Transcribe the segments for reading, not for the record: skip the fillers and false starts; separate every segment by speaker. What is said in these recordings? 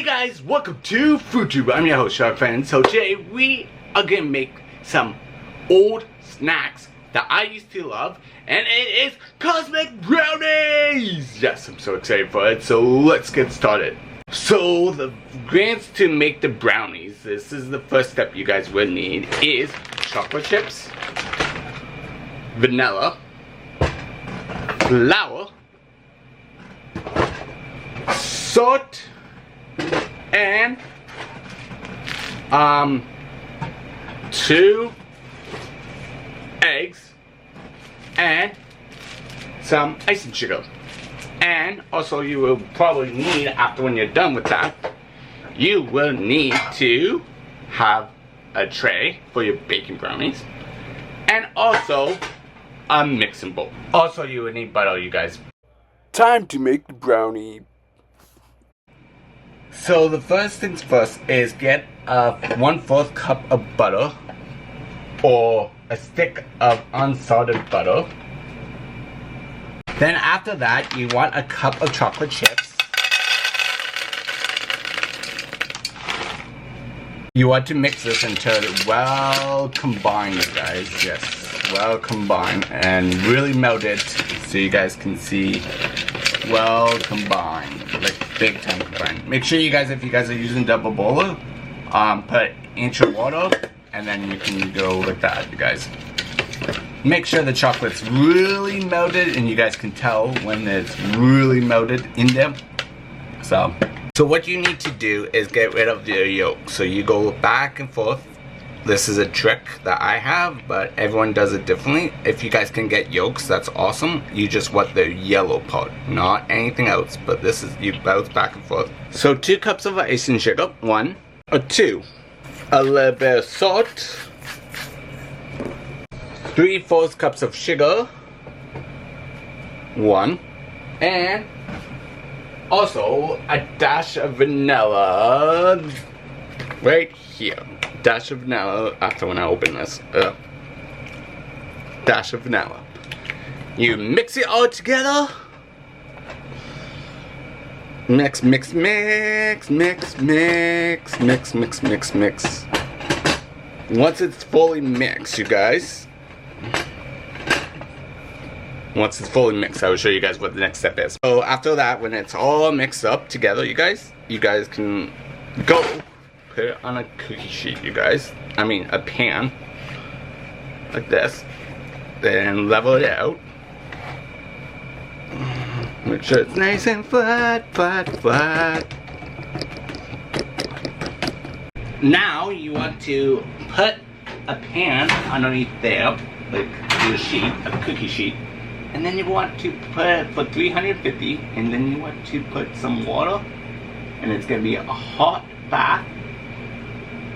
Speaker 1: Hey guys, welcome to foodtube. I'm your host Shark Fan. So today we are gonna make some old snacks that I used to love, and it is cosmic brownies. Yes, I'm so excited for it. So let's get started. So the ingredients to make the brownies, this is the first step you guys will need, is chocolate chips, vanilla, flour, salt, and 2 eggs and some icing sugar. And also you will probably need, after when you're done with that, you will need to have a tray for your baking brownies and also a mixing bowl. Also you will need butter, you guys. Time to make the brownie. So the first things first is get a 1/4 cup of butter or a stick of unsalted butter. Then after that you want a cup of chocolate chips. You want to mix this until it's well combined, you guys. Yes, well combined and really melted so you guys can see well combined, like big time combined. Make sure you guys, if you guys are using double boiler, put an inch of water and then you can go with that, you guys. Make sure the chocolate's really melted and you guys can tell when it's really melted in there. So what you need to do is get rid of the yolk. So you go back and forth. This is a trick that I have, but everyone does it differently. If you guys can get yolks, that's awesome. You just want the yellow part, not anything else, but this is, you bounce back and forth. So 2 cups of icing sugar, 1 or 2. A little bit of salt. 3/4 cups of sugar, 1. And also a dash of vanilla right here. Dash of vanilla after when I open this. Dash of vanilla. You mix it all together. Mix, mix, mix, mix, mix, mix, mix, mix, mix. Once it's fully mixed, you guys. Once it's fully mixed, I will show you guys what the next step is. So after that, when it's all mixed up together, you guys can go put it on a cookie sheet, you guys. I mean a pan, like this. Then level it out. Make sure it's nice and flat, flat, flat. Now you want to put a pan underneath there, like a sheet, a cookie sheet. And then you want to put it for 350, and then you want to put some water, and it's gonna be a hot bath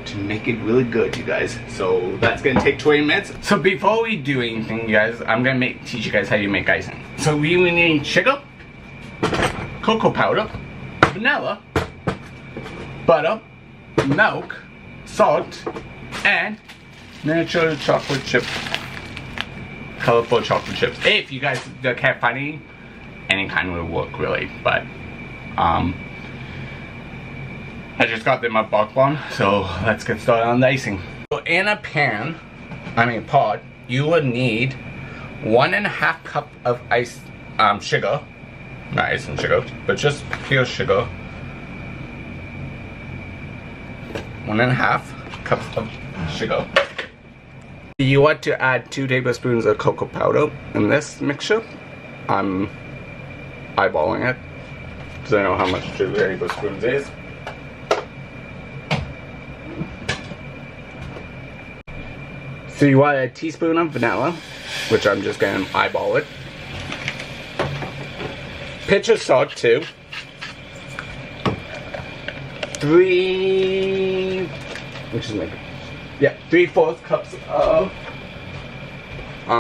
Speaker 1: to make it really good, you guys. So that's gonna take 20 minutes. So before we do anything, you guys, I'm gonna teach you guys how you make icing. So we will need sugar, cocoa powder, vanilla, butter, milk, salt, and miniature chocolate chip. Colorful chocolate chips. If you guys can't find any kind will work really, but I just got them at Box Barn, so let's get started on the icing. So in a pan, pot, you would need 1.5 cup of sugar, not icing sugar, but just pure sugar. 1.5 cups of sugar. You want to add 2 tablespoons of cocoa powder in this mixture. I'm eyeballing it because I know how much 2 tablespoons is. So you want a teaspoon of vanilla, which I'm just going to eyeball it. Pinch of salt too. 3/4 cups of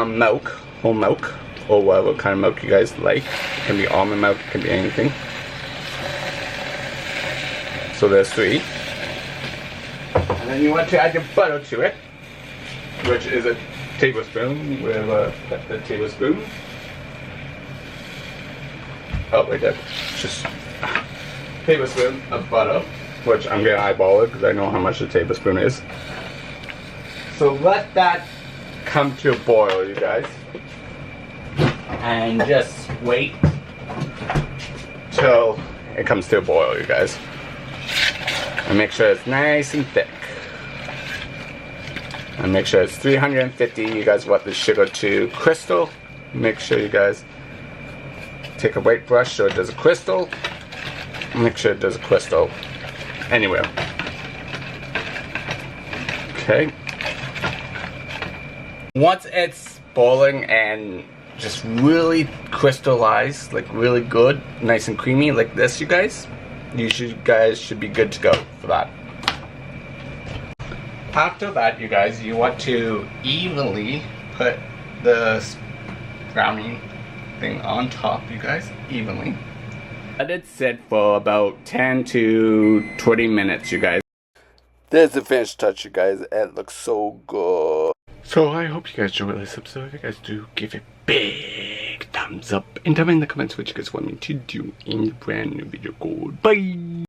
Speaker 1: milk, whole milk, or whatever kind of milk you guys like. It can be almond milk, it can be anything. So there's 3. And then you want to add your butter to it, which is a tablespoon with a tablespoon. Oh, right there. Just tablespoon of butter, which I'm gonna eyeball it because I know how much a tablespoon is. So let that come to a boil, you guys. And just wait till it comes to a boil, you guys. And make sure it's nice and thick. And make sure it's 350. You guys want the sugar to crystal. Make sure you guys take a white brush so it does a crystal. Make sure it does a crystal anywhere. Okay. Once it's boiling and just really crystallized, like really good, nice and creamy like this, you guys should be good to go for that. After that, you guys, you want to evenly put the brownie thing on top, you guys, evenly. Let it sit for about 10 to 20 minutes, you guys. There's the finished touch, you guys. It looks so good. So I hope you guys enjoyed this episode. If you guys do, give it a big thumbs up. And tell me in the comments what you guys want me to do in the brand new video. Goodbye.